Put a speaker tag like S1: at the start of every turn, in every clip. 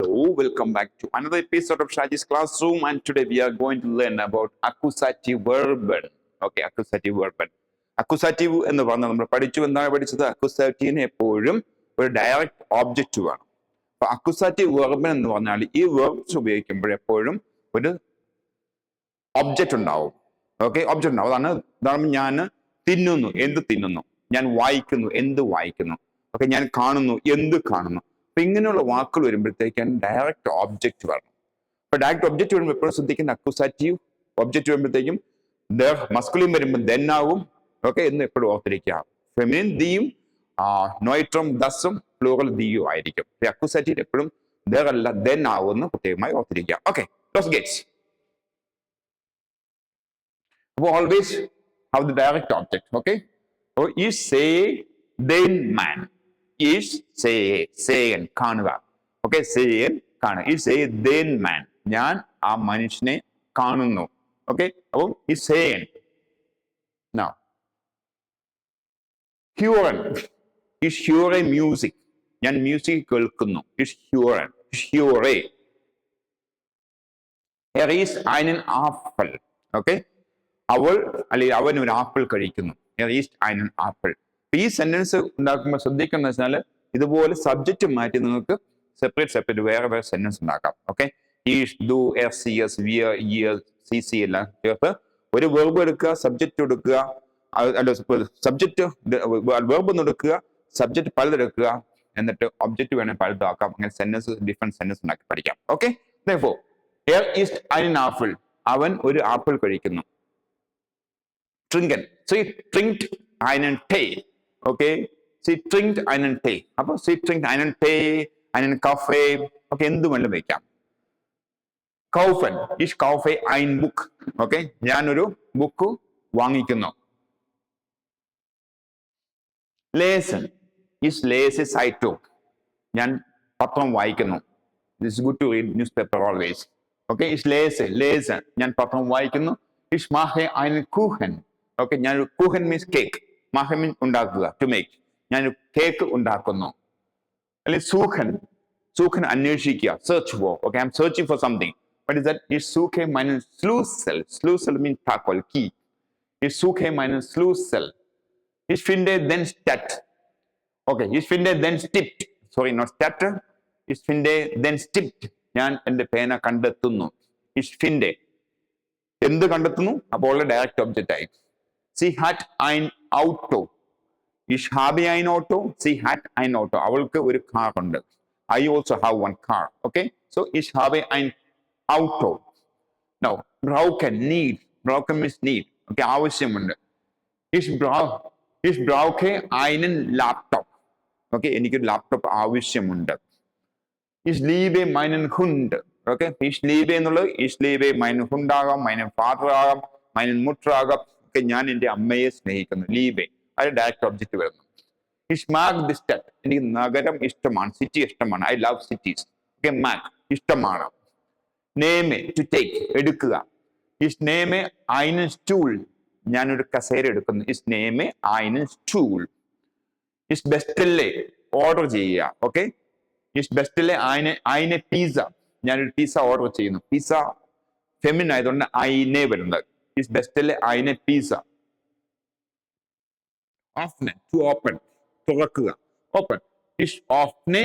S1: Hello, welcome back to another episode of Shaji's Classroom, and today we are going to learn about accusative verb. Okay, accusative verb. Accusative എന്ന് പറഞ്ഞാൽ നമ്മൾ എന്താണ് പഠിച്ചത്? അക്യൂസാറ്റീവിന് എപ്പോഴും ഒരു direct object വേണം. അപ്പൊ അക്യൂസാറ്റീവ് വെർബ് എന്ന് പറഞ്ഞാൽ ഈ വെർബ്സ് ഉപയോഗിക്കുമ്പോൾ എപ്പോഴും ഒരു ഒബ്ജക്റ്റ് ഉണ്ടാവും. ഓക്കെ, ഒബ്ജക്റ്റ് ഉണ്ടാവും. അതാണ് ഞാൻ തിന്നുന്നു, എന്ത് തിന്നുന്നു. ഞാൻ വായിക്കുന്നു, എന്ത് വായിക്കുന്നു. ഓക്കെ, ഞാൻ കാണുന്നു, എന്ത് കാണുന്നു. അപ്പൊ ഇങ്ങനെയുള്ള വാക്കുകൾ വരുമ്പോഴത്തേക്കാണ് ഡയറക്റ്റ് ഒബ്ജക്റ്റ് വരണം. അപ്പൊ ഡയറക്റ്റ് ഒബ്ജക്റ്റ് വരുമ്പോൾ എപ്പോഴും ശ്രദ്ധിക്കുന്ന അക്യൂസാറ്റീവ് ഒബ്ജക്റ്റ് വരുമ്പോഴത്തേക്കും മസ്കുലിൻ വരുമ്പോൾ ദെൻ ആവും. ഓക്കെ, എന്ന് എപ്പോഴും ഓർത്തിരിക്കുക. ഫെമിനിൻ ദിയും നോയിട്രം ദസും പ്ലൂറൽ ദിയും ആയിരിക്കും. അക്യൂസാറ്റീവ് എപ്പോഴും ദർ അല്ല ദെൻ ആവുമെന്ന് പ്രത്യേകമായി ഓർത്തിരിക്കുക. ഓക്കെ, ലോസ് ഗെറ്റ്സ്. അപ്പോൾ always have the direct object. Okay, ഈ സേ ദെൻ മാൻ is say കാണുക. ഓക്കെ, say കാണുക. ഈ say then man, ഞാൻ ആ മനുഷ്യനെ കാണുന്നു. ഓക്കെ, അപ്പം ഈ say now hearing is hear music, ഞാൻ മ്യൂസിക് കേൾക്കുന്നു. is hearing, hear. There is einen Apfel. Okay, അവൾ അല്ലെങ്കിൽ അവൻ ഒരു ആപ്പിൾ കഴിക്കുന്നു. There is einen Apfel. ഈ സെന്റൻസ് ഉണ്ടാക്കുമ്പോൾ ശ്രദ്ധിക്കുന്ന വെച്ചാൽ ഇതുപോലെ സബ്ജക്റ്റ് മാറ്റി നിങ്ങൾക്ക് സെപ്പറേറ്റ് വേറെ സെന്റൻസ് ഉണ്ടാക്കാം. Okay, is, do, S, C, S, V, R, C, C എല്ലാം ചേർത്ത് ഒരു വെർബ് എടുക്കുക, സബ്ജക്റ്റ് എടുക്കുക, സബ്ജക്റ്റ് വെർബ് ഒന്ന് എടുക്കുക, സബ്ജക്റ്റ് പലതെടുക്കുക, എന്നിട്ട് ഒബ്ജക്റ്റ് വേണേൽ പലതാക്കാം. അങ്ങനെ സെന്റൻസ് ഡിഫറെന്റ് സെന്റൻസ് ഉണ്ടാക്കി പഠിക്കാം. Okay, therefore here is ein Apfel, അവൻ ഒരു ആപ്പിൾ കഴിക്കുന്നു. trinken, sie trinkt einen Tee. Okay, sie trinkt einen Tee. അപ്പൊ sie trinkt einen Tee, einen Kaffee. Okay, എന്ത് വേണമെങ്കിലും വയ്ക്കാം. kaufen, ich kaufe ein Buch. Okay, ഞാനൊരു book വാങ്ങിക്കുന്നു. lesen, ich lese Zeitung. ഞാൻ പത്രം വായിക്കുന്നു. This is good to read newspaper always. Okay, ich lese, ഞാൻ പത്രം വായിക്കുന്നു. ich mache einen Kuchen. Okay, ഞാനൊരു kuchen means cake. machen means ഉണ്ടാക്കുക, to make. ഞാനൊരു കേക്ക് ഉണ്ടാക്കുന്നു. അല്ലെങ്കിൽ suchen അന്വേഷിക്കുക, search for. Okay, I'm searching for something. What is that? Ich suche meinen Schlüssel. Schlüssel means tackle, key. Ich suche meinen Schlüssel. Ich finde den Stadt. Okay, ich finde den Stift. Sorry, not Stadt. Ich finde den Stift. ഞാൻ എന്റെ പേന കണ്ടെത്തുന്നു. Ich finde എന്ത് കണ്ടെത്തുന്നു? അപ്പോൾ direct object ആയി. Sie hat ein Auto. Ich habe ein Auto. Sie hat ein Auto. അവൾക്ക് ഒരു കാർ ഉണ്ട്. I also have one car. Okay, so ich habe ein Auto. Now, brauchen, need. Brauchen means need. Okay, ആവശ്യമുണ്ട്. Ich brauche einen Laptop. Okay, എനിക്കൊരു laptop ആവശ്യമുണ്ട്. Ich liebe meinen Hund. Okay, ich liebe എന്നുള്ളത് ich liebe meinen Hund ആകാം, meinen Vater ആകാം, meinen Mutter ആകാം. ഞാൻ എന്റെ അമ്മയെ സ്നേഹിക്കുന്നു. ലീബെ, അത് ഡയറക്റ്റ് ഒബ്ജക്റ്റ് വരുന്നു. ഇഷ് മാഗ് ദി സ്റ്റഡ്, എനിക്ക് നഗരം ഇഷ്ടമാണ്, സിറ്റി ഇഷ്ടമാണ്. I love cities. ഓക്കെ, മാഗ് ഇഷ്ടമാണ്. നേമെ, ടു ടേക്ക്, എടുക്കുക. ഇഷ് നേമെ ഐനൻ സ്റ്റൂൾ, ഞാനൊരു കസേര എടുക്കുന്നു. ഇഷ് നേമെ ഐനൻ സ്റ്റൂൾ. ഇഷ് ബെസ്റ്റല്ലേ, ഓർഡർ ചെയ്യുക. ഓക്കെ, ഇഷ് ബെസ്റ്റല്ലേ ഐനെ പിസ്സ, ഞാനൊരു പിസ്സ ഓർഡർ ചെയ്യുന്നു. പിസ്സ ഫെമിൻ ആയതുകൊണ്ട് ഐനെ വരുന്നത്. Is bestelle eine Pizza. Öffne, to open, തുറക്കുക. Open. Ich öffne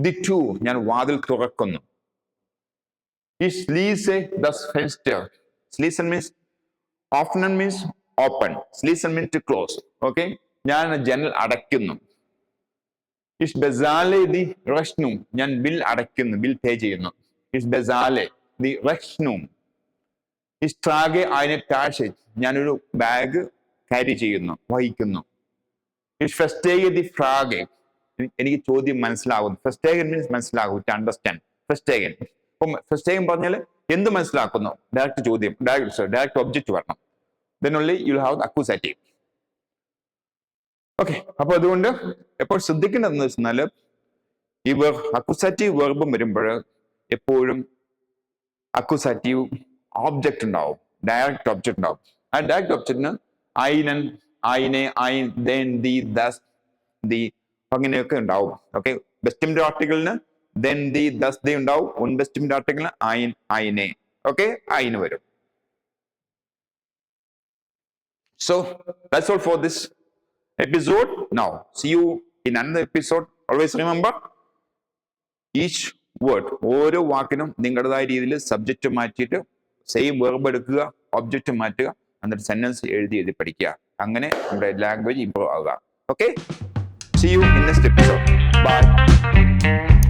S1: die Tür, ഞാൻ വാതിൽ തുറക്കുന്നു. Ich schließe das Fenster. Schließen means, öffnen means open. Schließen means to close. Okay, ഞാൻ ജനൽ അടയ്ക്കുന്നു. Ich bezahle die Rechnung, ഞാൻ ബിൽ അടയ്ക്കുന്നു, bill pay ചെയ്യുന്നു. Ich bezahle die Rechnung. Ich trage eine Tasche, ഞാനൊരു ബാഗ് ക്യാരി ചെയ്യുന്നു, വഹിക്കുന്നു. Ich verstehe die Frage, എനിക്ക് ചോദ്യം മനസ്സിലാകുന്നു. Verstehen means മനസ്സിലാകും, to understand. Verstehen. അപ്പം verstehen പറഞ്ഞാൽ എന്ത് മനസ്സിലാക്കുന്നു? ഡയറക്റ്റ് ചോദ്യം, ഡയറക്റ്റ് ഒബ്ജക്റ്റ് വരണം. Then only you will have the accusative. Okay, അപ്പൊ അതുകൊണ്ട് എപ്പോൾ ശ്രദ്ധിക്കേണ്ടതെന്ന് വെച്ചാൽ ഈ അക്യൂസാറ്റീവ് വെർബും വരുമ്പോൾ എപ്പോഴും അക്യൂസാറ്റീവ് ഒബ്ജക്റ്റ് ഉണ്ടാവും, ഡയറക്റ്റ് ഒബ്ജക്റ്റ് ഉണ്ടാവും. ആ ഡയറക്റ്റ് ഒബ്ജക്റ്റിന് ഐനൻ, ഐനെ, ഐൻ, ദെൻ, ദി, ദസ്, ദി അങ്ങനെയൊക്കെ ഉണ്ടാവും. ഓക്കെ, ബെസ്റ്റിംഡ് ആർട്ടിക്കിളിന് then the thus they ഉണ്ടാവും ഇൻവെസ്റ്റ്മെന്റ് ആർട്ടിക്കിൾ അയിനെ ഓക്കെ അയിന് വരും. So that's all for this episode. Now see you in another episode. Always remember each word, ഓരോ വാക്കിനും നിങ്ങളുടേതായ രീതിയിൽ സബ്ജക്റ്റ് മാറ്റിയിട്ട് സെയിം വെർബ് എടുക്കുക, ഒബ്ജക്റ്റ് മാറ്റുക, എന്നിട്ട് സെന്റൻസ് എഴുതി പഠിക്കുക. അങ്ങനെ നമ്മുടെ ലാംഗ്വേജ് ഇംപ്രൂവ് ആവുക. Okay, see you in next episode. Bye.